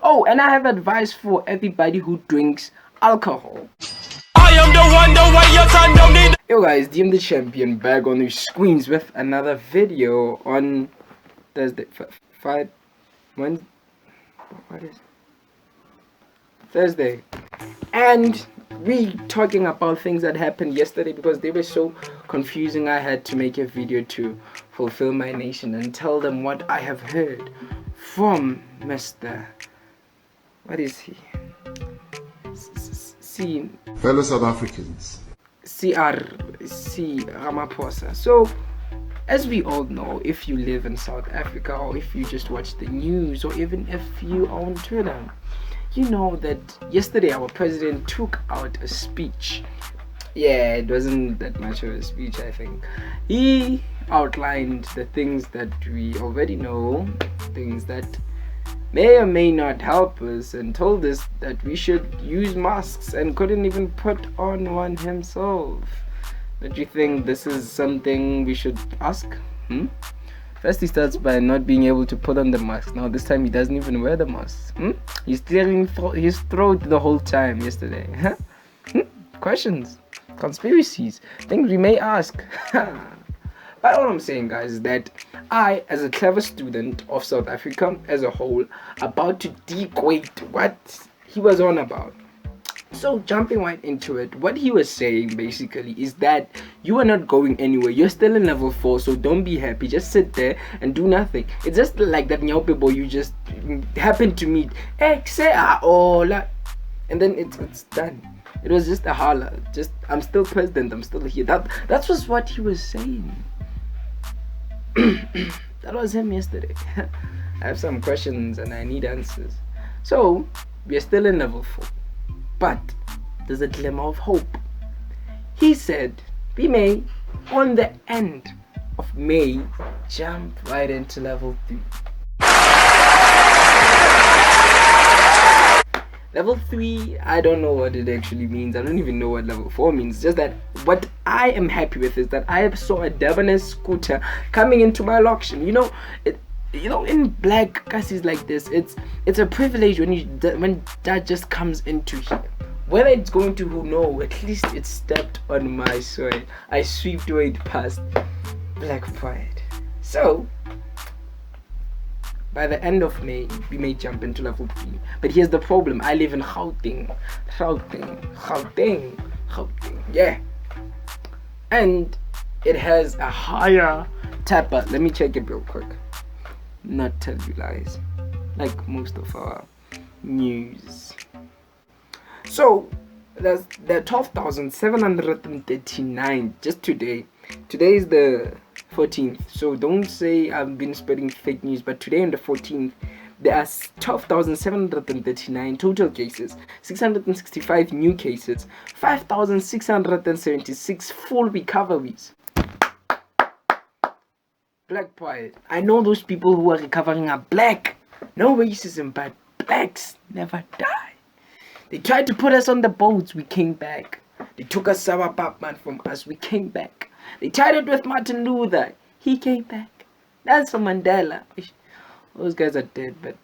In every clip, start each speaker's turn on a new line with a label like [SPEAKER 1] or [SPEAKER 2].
[SPEAKER 1] Oh, and I have advice for everybody who drinks alcohol.
[SPEAKER 2] I am the way your son don't need.
[SPEAKER 1] Yo guys, DM the champion back on your screens with another video on Thursday. What is it? Thursday. And we talking about things that happened yesterday because they were so confusing. I had to make a video to fulfill my nation and tell them what I have heard from Mr. What is he?
[SPEAKER 3] Fellow South Africans.
[SPEAKER 1] C Ramaphosa. So, as we all know, if you live in South Africa or if you just watch the news or even if you are on Twitter, you know that yesterday our president took out a speech. Yeah, it wasn't that much of a speech, I think. He outlined the things that we already know, things that may or may not help us, and told us that we should use masks and couldn't even put on one himself. Don't you think this is something we should ask? First he starts by not being able to put on the mask. Now this time he doesn't even wear the mask. He's clearing his throat the whole time yesterday. Questions, conspiracies, things we may ask. But all I'm saying, guys, is that I, as a clever student of South Africa as a whole, about to decode what he was on about. So jumping right into it, what he was saying basically is that you are not going anywhere. You're still in level 4, so don't be happy. Just sit there and do nothing. It's just like that Nyaupe boy you just happened to meet. And then it's done. It was just a holla. Just, I'm still president. I'm still here. That was what he was saying. That was him yesterday. I have some questions and I need answers. So we are still in level 4, but there's a glimmer of hope. He said we may, on the end of May, jump right into level 3. Level 3, I don't know what it actually means. I don't even know what level 4 means. Just that what I am happy with is that I saw a Debonese scooter coming into my auction. You know, in black cases like this, it's a privilege when that just comes into here. Whether it's going to who know, at least it stepped on my soil. I swept it past black pride. So by the end of May, we may jump into level 3. But here's the problem. I live in Gauteng. Yeah. And it has a higher tapper. Let me check it real quick. Not tell you lies. Like most of our news. So, there's 12,739 just today. Today is the 14th, so don't say I've been spreading fake news, but today on the 14th there are 12,739 total cases, 665 new cases, 5,676 full recoveries. Black pride. I know those people who are recovering are black. No racism, but blacks never die. They tried to put us on the boats, we came back. They took a sour Batman from us, we came back. They tried it with Martin Luther, he came back. Nelson Mandela, those guys are dead, but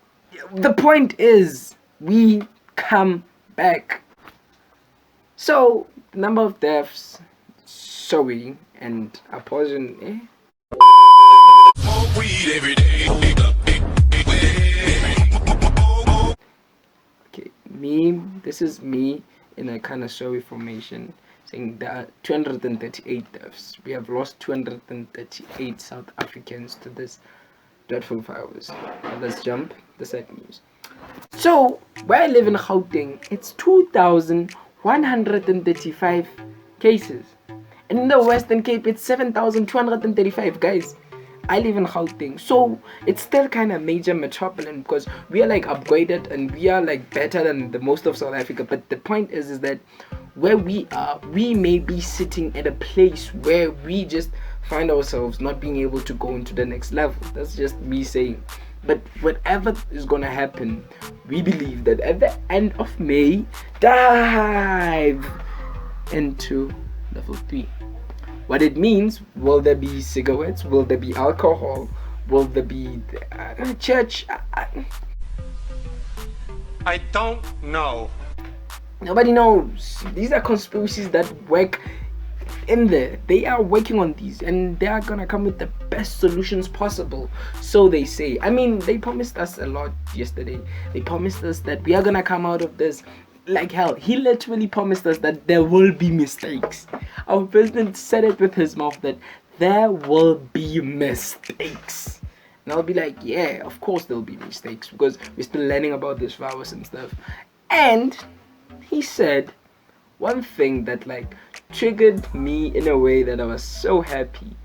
[SPEAKER 1] the point is, we come back. So, the number of deaths, sorry, and abortion, Okay, this is me in a kind of sorry formation, saying there are 238 deaths. We have lost 238 South Africans to this dreadful virus. Now let's jump the sad news. So, where I live in Gauteng, it's 2,135 cases. And in the Western Cape, it's 7,235, guys. I live in Gauteng, so it's still kind of major metropolitan because we are like upgraded and we are like better than the most of South Africa. But the point is that where we are, we may be sitting at a place where we just find ourselves not being able to go into the next level. That's just me saying. But whatever is gonna happen, we believe that at the end of May, dive into level 3. What it means, will there be cigarettes? Will there be alcohol? Will there be church?
[SPEAKER 2] I don't know.
[SPEAKER 1] Nobody knows. These are conspiracies that work in there. They are working on these and they are gonna come with the best solutions possible, so they say. I mean, they promised us a lot yesterday. They promised us that we are gonna come out of this like hell. He literally promised us that there will be mistakes. Our president said it with his mouth that there will be mistakes. And I'll be like, yeah, of course there'll be mistakes because we're still learning about this virus and stuff. And he said one thing that like triggered me in a way that I was so happy,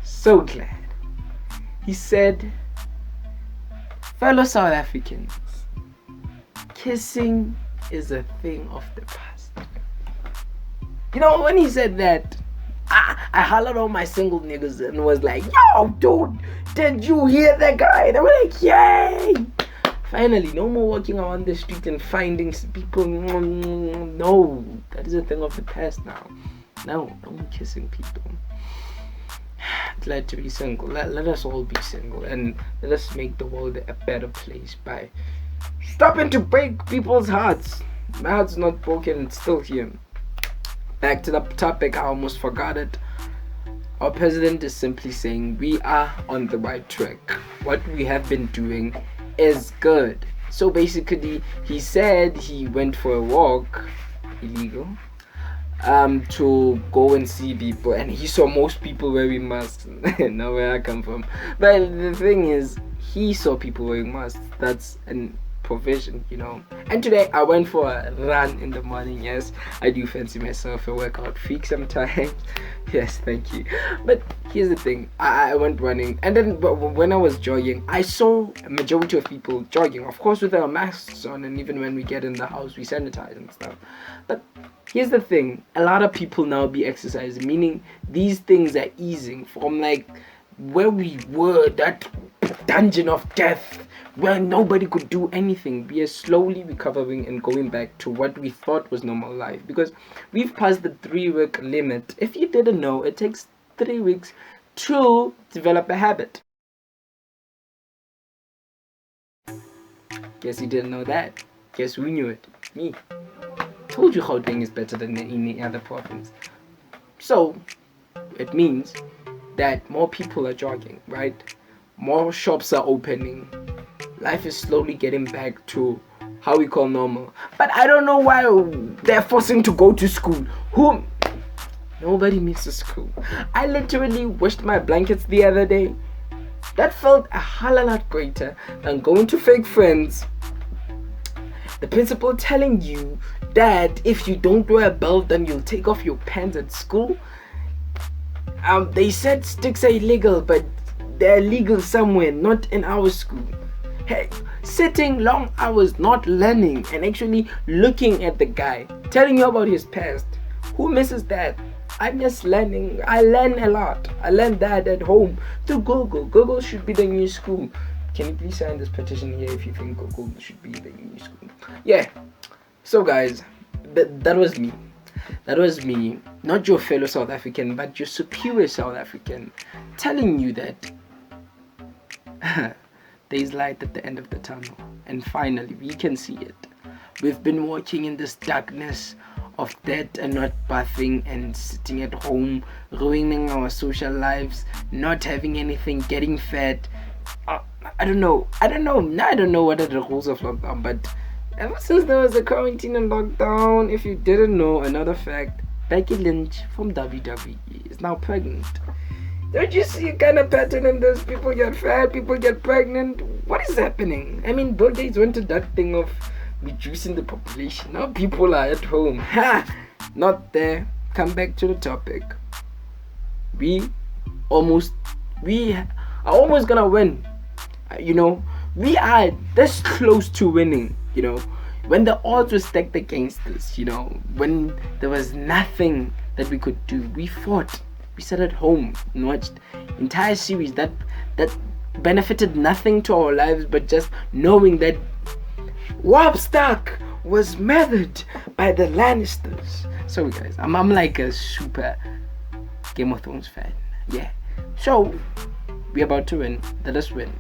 [SPEAKER 1] so glad. He said, fellow South Africans, kissing is a thing of the past. You know, when he said that, I hollered on my single niggas and was like, yo, dude, did you hear that guy? And they were like, yay! Finally, no more walking around the street and finding people. No, that is a thing of the past now. No more kissing people. Glad to be single. Let us all be single and let us make the world a better place by stopping to break people's hearts. My heart's not broken, it's still here. Back to the topic, I almost forgot it. Our president is simply saying we are on the right track. What we have been doing is good. So basically, he said he went for a walk, illegal, to go and see people, and he saw most people wearing masks. Now where I come from. But the thing is, he saw people wearing masks. That's an provision, you know. And today I went for a run in the morning. Yes, I do fancy myself a workout freak sometimes. Yes, thank you. But here's the thing, I went running, and then when I was jogging, I saw a majority of people jogging, of course with our masks on, and even when we get in the house we sanitize and stuff. But here's the thing, a lot of people now be exercising, meaning these things are easing from like where we were, that dungeon of death where nobody could do anything. We are slowly recovering and going back to what we thought was normal life, because we've passed the 3-week limit. If you didn't know, it takes 3 weeks to develop a habit. Guess you didn't know that. Guess who knew it? Me. Told you Gauteng is better than any other province. So it means that more people are jogging, right? More shops are opening. Life is slowly getting back to how we call normal. But I don't know why they're forcing to go to school. Who? Nobody misses school. I literally washed my blankets the other day. That felt a whole lot greater than going to fake friends. The principal telling you that if you don't wear a belt, then you'll take off your pants at school. They said sticks are illegal, but they're legal somewhere, not in our school. Hey, sitting long hours not learning and actually looking at the guy, telling you about his past. Who misses that? I miss learning. I learn a lot. I learned that at home through Google. Google should be the new school. Can you please sign this petition here if you think Google should be the new school? Yeah. So guys, that was me. That was me, not your fellow South African, but your superior South African, telling you that there's light at the end of the tunnel, and finally we can see it. We've been walking in this darkness of death and not bathing and sitting at home, ruining our social lives, not having anything, getting fat. I don't know. Now I don't know what are the rules of lockdown, but ever since there was a quarantine and lockdown, if you didn't know, another fact, Becky Lynch from WWE is now pregnant. Don't you see a kind of pattern in this? People get fat, people get pregnant. What is happening? I mean, Bill Gates went to that thing of reducing the population. Now people are at home. Ha! Not there. Come back to the topic. We are almost gonna win. You know, we are this close to winning. You know, when the odds were stacked against us, you know, when there was nothing that we could do, we fought. We sat at home and watched entire series that benefited nothing to our lives, but just knowing that Robb Stark was murdered by the Lannisters. Sorry guys, I'm like a super Game of Thrones fan. Yeah. So we're about to win. Let us win.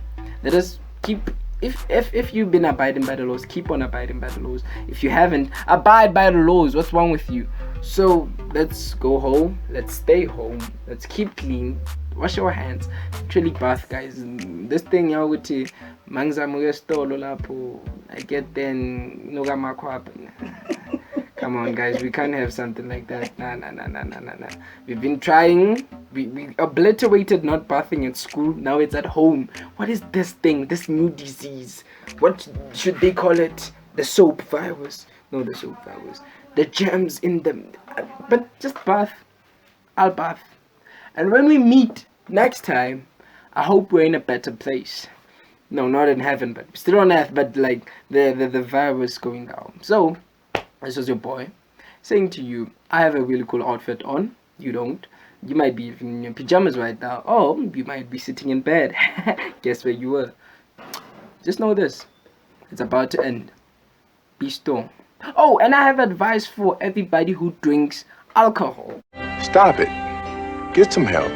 [SPEAKER 1] Let us keep if you've been abiding by the laws, keep on abiding by the laws. If you haven't, abide by the laws. What's wrong with you? So let's go home. Let's stay home. Let's keep clean. Wash our hands. Actually bath, guys. This thing y'all would say mangzamuye stolo lapho. I get then no happen. Come on, guys, we can't have something like that. Nah. We've been trying. We obliterated not bathing at school. Now it's at home. What is this thing? This new disease? What should they call it? The soap virus? No, the soap virus. The germs in them. But just bath. I'll bath. And when we meet next time, I hope we're in a better place. No, not in heaven, but still on earth. But like the virus going down. So. This was your boy saying to you, I have a really cool outfit on. You don't. You might be even in your pajamas right now. Or you might be sitting in bed. Guess where you were. Just know this. It's about to end. Be strong. Oh, and I have advice for everybody who drinks alcohol.
[SPEAKER 3] Stop it. Get some help.